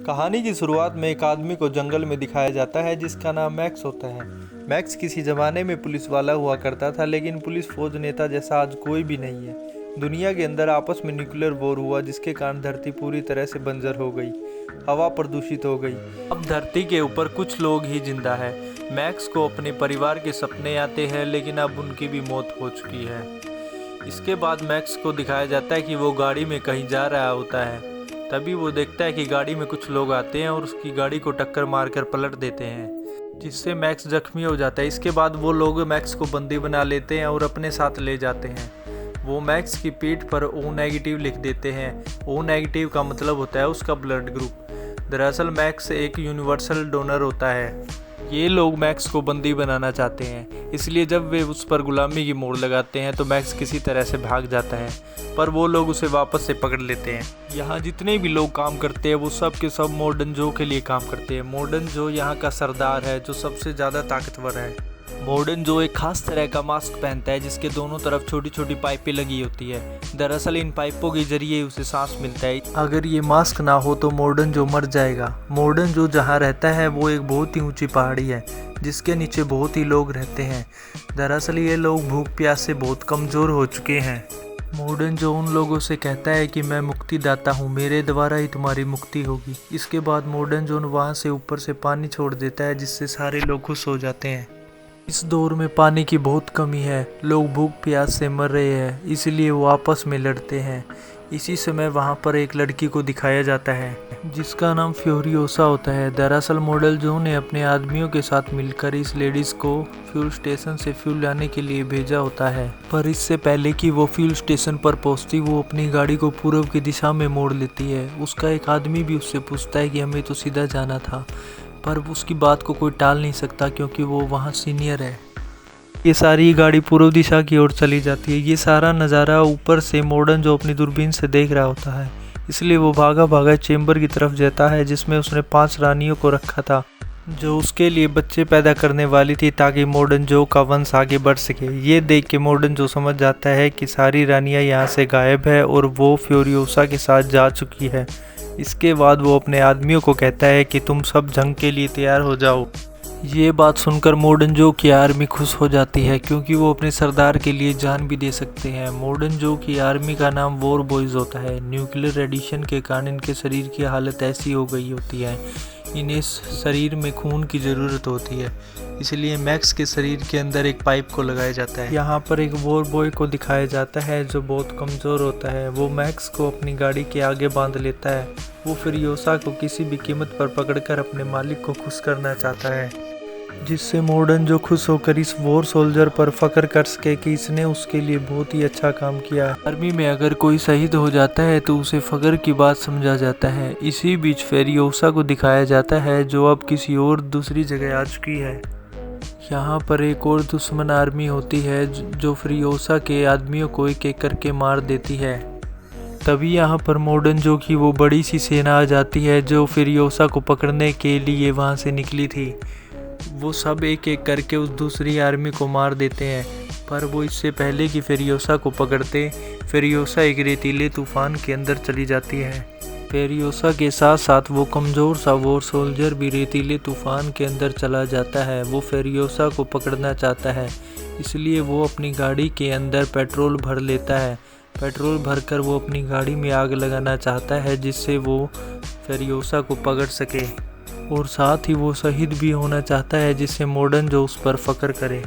कहानी की शुरुआत में एक आदमी को जंगल में दिखाया जाता है जिसका नाम मैक्स होता है। मैक्स किसी ज़माने में पुलिस वाला हुआ करता था, लेकिन पुलिस फौज नेता जैसा आज कोई भी नहीं है। दुनिया के अंदर आपस में न्यूक्लियर वॉर हुआ जिसके कारण धरती पूरी तरह से बंजर हो गई, हवा प्रदूषित हो गई। अब धरती के ऊपर कुछ लोग ही जिंदा है। मैक्स को अपने परिवार के सपने आते हैं, लेकिन अब उनकी भी मौत हो चुकी है। इसके बाद मैक्स को दिखाया जाता है कि वो गाड़ी में कहीं जा रहा होता है। तभी वो देखता है कि गाड़ी में कुछ लोग आते हैं और उसकी गाड़ी को टक्कर मारकर पलट देते हैं, जिससे मैक्स जख्मी हो जाता है। इसके बाद वो लोग मैक्स को बंदी बना लेते हैं और अपने साथ ले जाते हैं। वो मैक्स की पीठ पर O नेगेटिव लिख देते हैं। O नेगेटिव का मतलब होता है उसका ब्लड ग्रुप। दरअसल मैक्स एक यूनिवर्सल डोनर होता है। ये लोग मैक्स को बंदी बनाना चाहते हैं, इसलिए जब वे उस पर गुलामी की मोड़ लगाते हैं तो मैक्स किसी तरह से भाग जाता है, पर वो लोग उसे वापस से पकड़ लेते हैं। यहाँ जितने भी लोग काम करते हैं वो सब के सब मॉडर्न जो के लिए काम करते हैं। मॉडर्न जो यहाँ का सरदार है, जो सबसे ज़्यादा ताकतवर है। मॉडर्न जो एक खास तरह का मास्क पहनता है जिसके दोनों तरफ छोटी छोटी पाइपें लगी होती है। दरअसल इन पाइपों के जरिए उसे सांस मिलता है। अगर ये मास्क ना हो तो मॉडर्न जो मर जाएगा। मॉडर्न जो जहाँ रहता है वो एक बहुत ही ऊंची पहाड़ी है जिसके नीचे बहुत ही लोग रहते हैं। दरअसल ये लोग भूख प्यास से बहुत कमज़ोर हो चुके हैं। मॉडर्न जो उन लोगों से कहता है कि मैं मुक्तिदाता हूँ, मेरे द्वारा ही तुम्हारी मुक्ति होगी। इसके बाद मॉडर्न जो वहाँ से ऊपर से पानी छोड़ देता है जिससे सारे लोग खुश हो जाते हैं। इस दौर में पानी की बहुत कमी है, लोग भूख प्यास से मर रहे हैं, इसलिए वो आपस में लड़ते हैं। इसी समय वहाँ पर एक लड़की को दिखाया जाता है जिसका नाम फ्यूरियोसा होता है। दरअसल मॉडल जो ने अपने आदमियों के साथ मिलकर इस लेडीज़ को फ्यूल स्टेशन से फ्यूल लाने के लिए भेजा होता है, पर इससे पहले कि वो फ्यूल स्टेशन पर पहुंचती वो अपनी गाड़ी को पूर्व की दिशा में मोड़ लेती है। उसका एक आदमी भी उससे पूछता है कि हमें तो सीधा जाना था, पर उसकी बात को कोई टाल नहीं सकता क्योंकि वो वहाँ सीनियर है। ये सारी गाड़ी पूर्व दिशा की ओर चली जाती है। ये सारा नज़ारा ऊपर से मॉडर्न जो अपनी दूरबीन से देख रहा होता है, इसलिए वो भागा भागा चेंबर की तरफ जाता है जिसमें उसने 5 रानियों को रखा था जो उसके लिए बच्चे पैदा करने वाली थी ताकि मॉडर्न जो का वंश आगे बढ़ सके। ये देख के मॉडर्न जो समझ जाता है कि सारी रानियाँ यहाँ से गायब है और वो फ्यूरियोसा के साथ जा चुकी है। इसके बाद वो अपने आदमियों को कहता है कि तुम सब जंग के लिए तैयार हो जाओ। ये बात सुनकर मॉडर्न जो की आर्मी खुश हो जाती है क्योंकि वो अपने सरदार के लिए जान भी दे सकते हैं। मॉडर्न जो की आर्मी का नाम वॉर बॉयज़ होता है। न्यूक्लियर रेडिएशन के कारण इनके शरीर की हालत ऐसी हो गई होती है, इन्हें शरीर में खून की ज़रूरत होती है, इसलिए मैक्स के शरीर के अंदर एक पाइप को लगाया जाता है। यहाँ पर एक वॉर बॉय को दिखाया जाता है जो बहुत कमज़ोर होता है। वो मैक्स को अपनी गाड़ी के आगे बांध लेता है। वो फ्यूरियोसा को किसी भी कीमत पर पकड़कर अपने मालिक को खुश करना चाहता है, जिससे मॉडर्न जो खुश होकर इस वॉर सोल्जर पर फख्र कर सके कि इसने उसके लिए बहुत ही अच्छा काम किया। आर्मी में अगर कोई शहीद हो जाता है तो उसे फख्र की बात समझा जाता है। इसी बीच फ्यूरियोसा को दिखाया जाता है जो अब किसी और दूसरी जगह आ चुकी है। यहाँ पर एक और दुश्मन आर्मी होती है जो फ्यूरियोसा के आदमियों को एक एक करके मार देती है। तभी यहाँ पर मॉडर्न जो की वो बड़ी सी सेना आ जाती है जो फ्यूरियोसा को पकड़ने के लिए वहाँ से निकली थी। वो सब एक एक करके उस दूसरी आर्मी को मार देते हैं, पर वो इससे पहले कि फ्यूरियोसा को पकड़ते, फ्यूरियोसा एक रेतीले तूफान के अंदर चली जाती है। फ्यूरियोसा के साथ साथ वो कमज़ोर सा वॉर सोल्जर भी रेतीले तूफान के अंदर चला जाता है। वो फ्यूरियोसा को पकड़ना चाहता है, इसलिए वो अपनी गाड़ी के अंदर पेट्रोल भर लेता है। पेट्रोल भरकर वो अपनी गाड़ी में आग लगाना चाहता है जिससे वो फ्यूरियोसा को पकड़ सके, और साथ ही वो शहीद भी होना चाहता है जिससे मॉडर्न जो उस पर फख्र करे।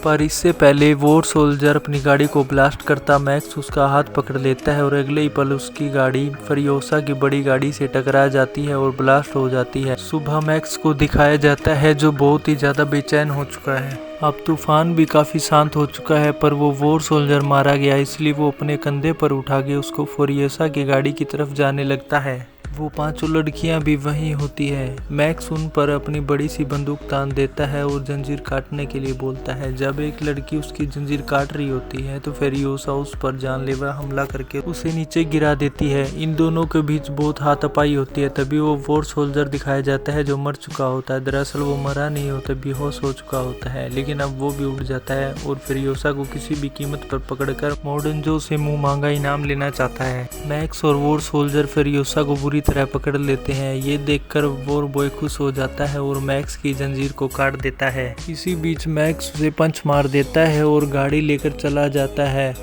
पर इससे पहले वॉर सोल्जर अपनी गाड़ी को ब्लास्ट करता मैक्स उसका हाथ पकड़ लेता है और अगले ही पल उसकी गाड़ी फ्यूरियोसा की बड़ी गाड़ी से टकरा जाती है और ब्लास्ट हो जाती है। सुबह मैक्स को दिखाया जाता है जो बहुत ही ज़्यादा बेचैन हो चुका है। अब तूफान भी काफ़ी शांत हो चुका है, पर वो वॉर सोल्जर मारा गया, इसलिए वो अपने कंधे पर उठा के उसको फ्यूरियोसा की गाड़ी की तरफ जाने लगता है। वो 5 लड़कियां भी वहीं होती है। मैक्स उन पर अपनी बड़ी सी बंदूक तान देता है और जंजीर काटने के लिए बोलता है। जब एक लड़की उसकी जंजीर काट रही होती है तो फ्यूरियोसा उस पर जानलेवा हमला करके उसे नीचे गिरा देती है। इन दोनों के बीच बहुत हाथापाई होती है। तभी वो वॉर सोल्जर दिखाया जाता है जो मर चुका होता है। दरअसल वो मरा नहीं होता, बेहोश हो चुका होता है, लेकिन अब वो भी उठ जाता है और फ्यूरियोसा को किसी भी कीमत पर पकड़कर मॉडर्न जो से मुंह मांगा इनाम लेना चाहता है। मैक्स और वॉर सोल्जर फ्यूरियोसा को बुरी तरह पकड़ लेते हैं। ये देखकर वॉर बॉय खुश हो जाता है और मैक्स की जंजीर को काट देता है। इसी बीच मैक्स उसे पंच मार देता है और गाड़ी लेकर चला जाता है।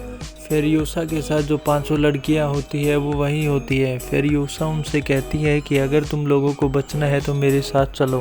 फेरियोसा के साथ जो 500 लड़कियां होती है वो वहीं होती है। फेरियोसा उनसे कहती है कि अगर तुम लोगों को बचना है तो मेरे साथ चलो,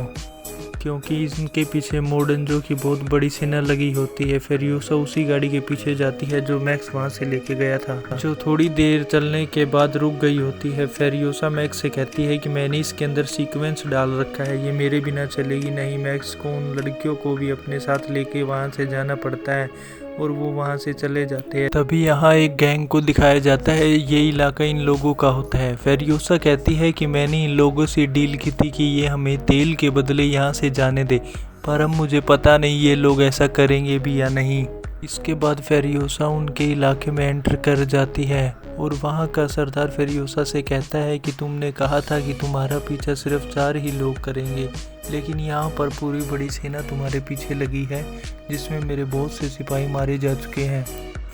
क्योंकि इनके पीछे मोडनजो की बहुत बड़ी सेना लगी होती है। फेरियोसा उसी गाड़ी के पीछे जाती है जो मैक्स वहां से लेके गया था, जो थोड़ी देर चलने के बाद रुक गई होती है। फेरियोसा मैक्स से कहती है कि मैंने इसके अंदर सीक्वेंस डाल रखा है, ये मेरे बिना चलेगी नहीं। मैक्स को उन लड़कियों को भी अपने साथ लेके वहां से जाना पड़ता है और वो वहां से चले जाते हैं। तभी यहाँ एक गैंग को दिखाया जाता है। ये इलाका इन लोगों का होता है। फेरियोसा कहती है कि मैंने इन लोगों से डील की थी कि ये हमें तेल के बदले यहाँ से जाने दे, पर अब मुझे पता नहीं ये लोग ऐसा करेंगे भी या नहीं। इसके बाद फेरियोसा उनके इलाके में एंटर कर जाती है और वहाँ का सरदार फेरियोसा से कहता है कि तुमने कहा था कि तुम्हारा पीछा सिर्फ 4 ही लोग करेंगे, लेकिन यहाँ पर पूरी बड़ी सेना तुम्हारे पीछे लगी है, जिसमें मेरे बहुत से सिपाही मारे जा चुके हैं।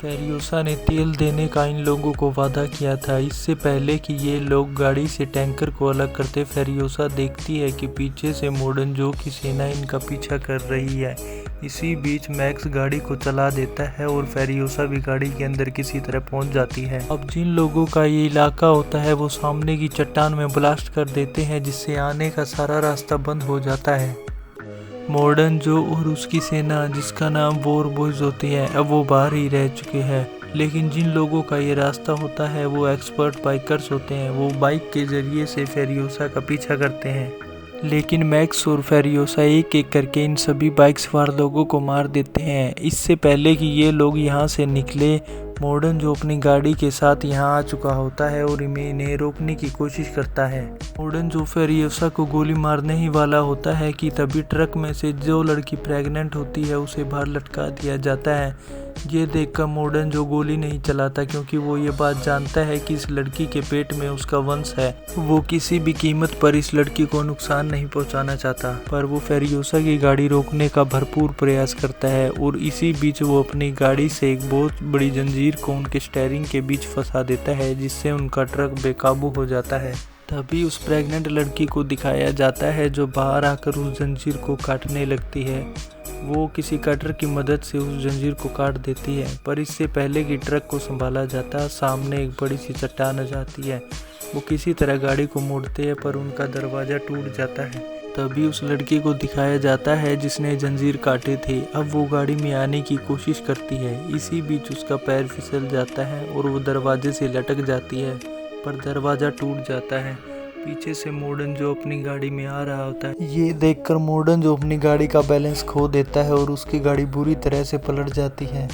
फेरियोसा ने तेल देने का इन लोगों को वादा किया था। इससे पहले कि ये लोग गाड़ी से टैंकर को अलग करते, फेरियोसा देखती है कि पीछे से मोडनजो की सेना इनका पीछा कर रही है। इसी बीच मैक्स गाड़ी को चला देता है और फेरियोसा भी गाड़ी के अंदर किसी तरह पहुंच जाती है। अब जिन लोगों का ये इलाका होता है वो सामने की चट्टान में ब्लास्ट कर देते हैं, जिससे आने का सारा रास्ता बंद हो जाता है। मोडनजो और उसकी सेना, जिसका नाम वॉर बॉयज होती है, अब वो बाहर ही रह चुके हैं। लेकिन जिन लोगों का ये रास्ता होता है वो एक्सपर्ट बाइकर्स होते हैं। वो बाइक के जरिए से फेरियोसा का पीछा करते हैं, लेकिन मैक्स और फेरियोसा एक एक करके इन सभी बाइक सवार लोगों को मार देते हैं। इससे पहले कि ये लोग यहाँ से निकले, मोडनजो अपनी गाड़ी के साथ यहाँ आ चुका होता है और इन्हें रोकने की कोशिश करता है। मोडनजो फेरियोसा को गोली मारने ही वाला होता है कि तभी ट्रक में से जो लड़की प्रेग्नेंट होती है उसे बाहर लटका दिया जाता है। ये देखकर मोडनजो गोली नहीं चलाता, क्योंकि वो ये बात जानता है कि इस लड़की के पेट में उसका वंश है। वो किसी भी कीमत पर इस लड़की को नुकसान नहीं पहुंचाना चाहता, पर वो फेरियोसा की गाड़ी रोकने का भरपूर प्रयास करता है और इसी बीच वो अपनी गाड़ी से एक बहुत बड़ी जंजीर को उनके स्टीयरिंग के बीच फंसा देता है, जिससे उनका ट्रक बेकाबू हो जाता है। तभी उस प्रेग्नेंट लड़की को दिखाया जाता है जो बाहर आकर उस जंजीर को काटने लगती है। वो किसी कटर की मदद से उस जंजीर को काट देती है, पर इससे पहले कि ट्रक को संभाला जाता, सामने एक बड़ी सी चट्टान आ जाती है। वो किसी तरह गाड़ी को मोड़ते हैं, पर उनका दरवाज़ा टूट जाता है। तभी उस लड़की को दिखाया जाता है जिसने जंजीर काटे थे। अब वो गाड़ी में आने की कोशिश करती है। इसी बीच उसका पैर फिसल जाता है और वो दरवाजे से लटक जाती है, पर दरवाज़ा टूट जाता है। पीछे से मोडनजो अपनी गाड़ी में आ रहा होता है। ये देखकर मोडनजो अपनी गाड़ी का बैलेंस खो देता है और उसकी गाड़ी बुरी तरह से पलट जाती है।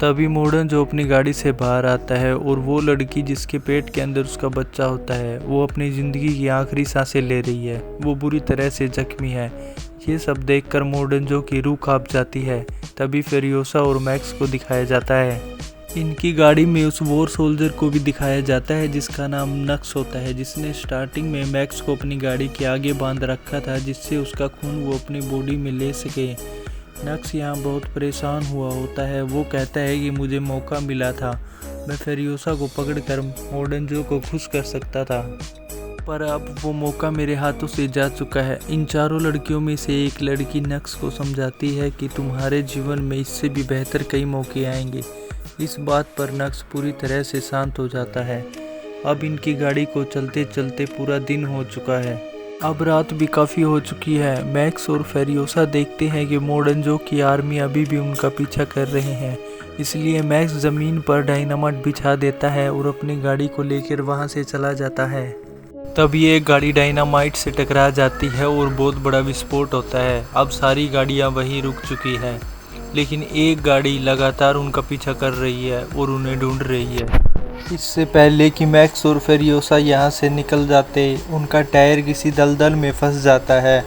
तभी मोडनजो अपनी गाड़ी से बाहर आता है और वो लड़की जिसके पेट के अंदर उसका बच्चा होता है, वो अपनी ज़िंदगी की आखिरी सांसें ले रही है। वो बुरी तरह से जख्मी है। ये सब देखकर मोडनजो की रूह कांप जाती है। तभी फेरियोसा और मैक्स को दिखाया जाता है। इनकी गाड़ी में उस वॉर सोल्जर को भी दिखाया जाता है जिसका नाम नक्स होता है, जिसने स्टार्टिंग में मैक्स को अपनी गाड़ी के आगे बांध रखा था, जिससे उसका खून वो अपनी बॉडी में ले सके। नक्स यहाँ बहुत परेशान हुआ होता है। वो कहता है कि मुझे मौका मिला था, मैं फेरियोसा को पकड़कर मोडनजो को खुश कर सकता था, पर अब वो मौका मेरे हाथों से जा चुका है। इन चारों लड़कियों में से एक लड़की नक्स को समझाती है कि तुम्हारे जीवन में इससे भी बेहतर कई मौके आएंगे। इस बात पर नक्स पूरी तरह से शांत हो जाता है। अब इनकी गाड़ी को चलते चलते पूरा दिन हो चुका है। अब रात भी काफ़ी हो चुकी है। मैक्स और फेरियोसा देखते हैं कि मोडनजो की आर्मी अभी भी उनका पीछा कर रहे हैं, इसलिए मैक्स ज़मीन पर डायनामाइट बिछा देता है और अपनी गाड़ी को लेकर वहां से चला जाता है। तभी एक गाड़ी डायनामाइट से टकरा जाती है और बहुत बड़ा विस्फोट होता है। अब सारी गाड़ियां वहीं रुक चुकी हैं, लेकिन एक गाड़ी लगातार उनका पीछा कर रही है और उन्हें ढूंढ रही है। इससे पहले कि मैक्स और फेरियोसा यहाँ से निकल जाते, उनका टायर किसी दलदल में फंस जाता है।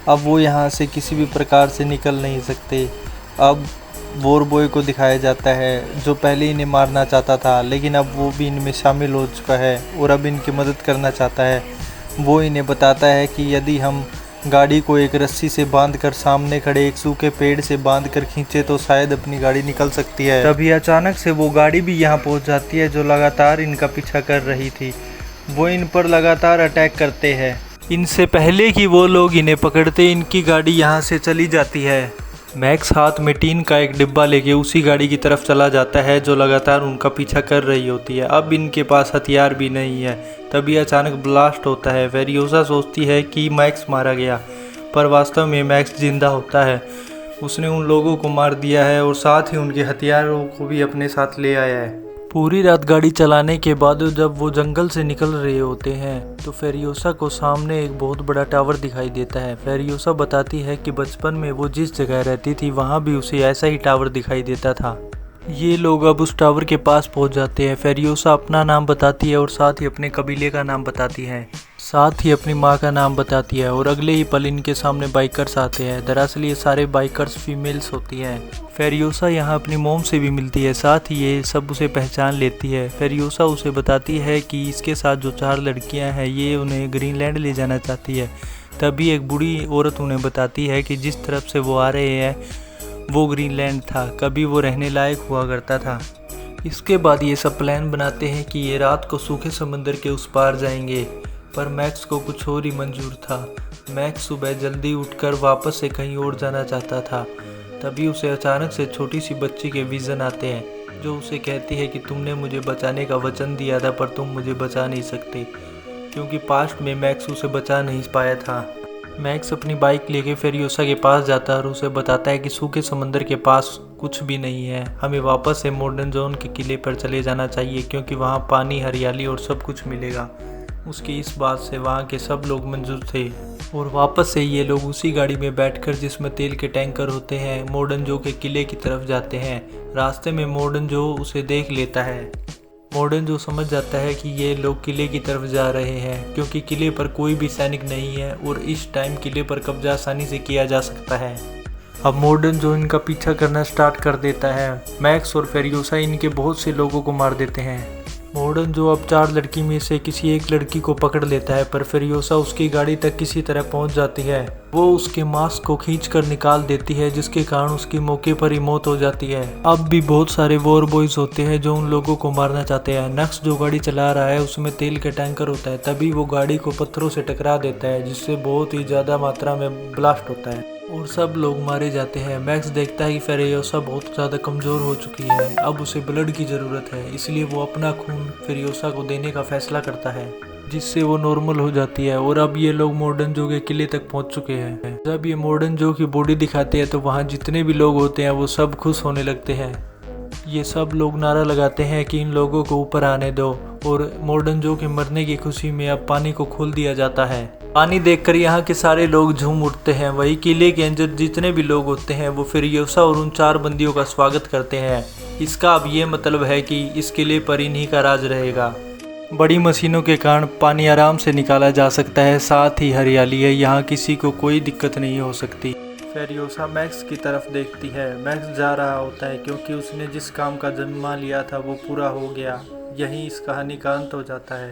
अब वो यहाँ से किसी भी प्रकार से निकल नहीं सकते। अब वॉर बॉय को दिखाया जाता है जो पहले इन्हें मारना चाहता था, लेकिन अब वो भी इनमें शामिल हो चुका है और अब इनकी मदद करना चाहता है। वो इन्हें बताता है कि यदि हम गाड़ी को एक रस्सी से बांधकर सामने खड़े एक सूखे पेड़ से बांधकर खींचे तो शायद अपनी गाड़ी निकल सकती है। तभी अचानक से वो गाड़ी भी यहाँ पहुँच जाती है जो लगातार इनका पीछा कर रही थी। वो इन पर लगातार अटैक करते हैं। इनसे पहले कि वो लोग इन्हें पकड़ते इनकी गाड़ी यहाँ से चली जाती है। मैक्स हाथ में टीन का एक डिब्बा लेके उसी गाड़ी की तरफ चला जाता है जो लगातार उनका पीछा कर रही होती है। अब इनके पास हथियार भी नहीं है। तभी अचानक ब्लास्ट होता है। फेरियोसा सोचती है कि मैक्स मारा गया, पर वास्तव में मैक्स जिंदा होता है। उसने उन लोगों को मार दिया है और साथ ही उनके हथियारों को भी अपने साथ ले आया है। पूरी रात गाड़ी चलाने के बाद जब वो जंगल से निकल रहे होते हैं तो फेरियोसा को सामने एक बहुत बड़ा टावर दिखाई देता है। फेरियोसा बताती है कि बचपन में वो जिस जगह रहती थी वहाँ भी उसे ऐसा ही टावर दिखाई देता था। ये लोग अब उस टावर के पास पहुंच जाते हैं। फेरियोसा अपना नाम बताती है और साथ ही अपने कबीले का नाम बताती है, साथ ही अपनी माँ का नाम बताती है और अगले ही पल इनके सामने बाइकर्स आते हैं। दरअसल ये सारे बाइकर्स फीमेल्स होती हैं। फेरियोसा यहाँ अपनी मोम से भी मिलती है, साथ ही ये सब उसे पहचान लेती है। फेरियोसा उसे बताती है कि इसके साथ जो 4 लड़कियाँ हैं ये उन्हें ग्रीनलैंड ले जाना चाहती है। तभी एक बूढ़ी औरत उन्हें बताती है कि जिस तरफ से वो आ रहे हैं वो ग्रीनलैंड था, कभी वो रहने लायक हुआ करता था। इसके बाद ये सब प्लान बनाते हैं कि ये रात को सूखे समंदर के उस पार जाएंगे, पर मैक्स को कुछ और ही मंजूर था। मैक्स सुबह जल्दी उठकर वापस से कहीं और जाना चाहता था। तभी उसे अचानक से छोटी सी बच्ची के विज़न आते हैं जो उसे कहती है कि तुमने मुझे बचाने का वचन दिया था पर तुम मुझे बचा नहीं सकते, क्योंकि पास्ट में मैक्स उसे बचा नहीं पाया था। मैक्स अपनी बाइक लेके फेरियोसा के पास जाता है और उसे बताता है कि सूखे समंदर के पास कुछ भी नहीं है, हमें वापस से मॉडर्न जोन के किले पर चले जाना चाहिए क्योंकि वहाँ पानी, हरियाली और सब कुछ मिलेगा। उसकी इस बात से वहाँ के सब लोग मंजूर थे और वापस से ये लोग उसी गाड़ी में बैठकर जिसमें तेल के टैंकर होते हैं मॉडर्न जो के किले की तरफ जाते हैं। रास्ते में मॉडर्न जो उसे देख लेता है। मॉडर्न जो समझ जाता है कि ये लोग किले की तरफ जा रहे हैं क्योंकि किले पर कोई भी सैनिक नहीं है और इस टाइम किले पर कब्जा आसानी से किया जा सकता है। अब मॉडर्न जो इनका पीछा करना स्टार्ट कर देता है। मैक्स और फेरियोसा इनके बहुत से लोगों को मार देते हैं। मॉडर्न जो अब 4 लड़की में से किसी एक लड़की को पकड़ लेता है, पर फेरियोसा उसकी गाड़ी तक किसी तरह पहुंच जाती है। वो उसके मास्क को खींचकर निकाल देती है जिसके कारण उसकी मौके पर ही मौत हो जाती है। अब भी बहुत सारे वॉर बॉयज होते हैं जो उन लोगों को मारना चाहते हैं। नक्स जो गाड़ी चला रहा है उसमें तेल का टैंकर होता है, तभी वो गाड़ी को पत्थरों से टकरा देता है जिससे बहुत ही ज़्यादा मात्रा में ब्लास्ट होता है और सब लोग मारे जाते हैं। मैक्स देखता है कि फेरियोसा बहुत ज़्यादा कमज़ोर हो चुकी है, अब उसे ब्लड की ज़रूरत है, इसलिए वो अपना खून फेरियोसा को देने का फैसला करता है जिससे वो नॉर्मल हो जाती है। और अब ये लोग मॉडर्न जो के किले तक पहुंच चुके हैं। जब ये मॉडर्न जो की बॉडी दिखाते हैं तो वहाँ जितने भी लोग होते हैं वो सब खुश होने लगते हैं। ये सब लोग नारा लगाते हैं कि इन लोगों को ऊपर आने दो और मॉडर्न जो के मरने की खुशी में अब पानी को खोल दिया जाता है। पानी देखकर यहाँ के सारे लोग झूम उठते हैं। वही किले के अंदर जितने भी लोग होते हैं वो फेरियोसा और उन 4 बंदियों का स्वागत करते हैं। इसका अब ये मतलब है कि इस किले पर इन्हीं का राज रहेगा। बड़ी मशीनों के कारण पानी आराम से निकाला जा सकता है, साथ ही हरियाली है, यहाँ किसी को कोई दिक्कत नहीं हो सकती। फेरियोसा मैक्स की तरफ देखती है। मैक्स जा रहा होता है क्योंकि उसने जिस काम का जन्म लिया था वो पूरा हो गया। यहीं इस कहानी का अंत हो जाता है।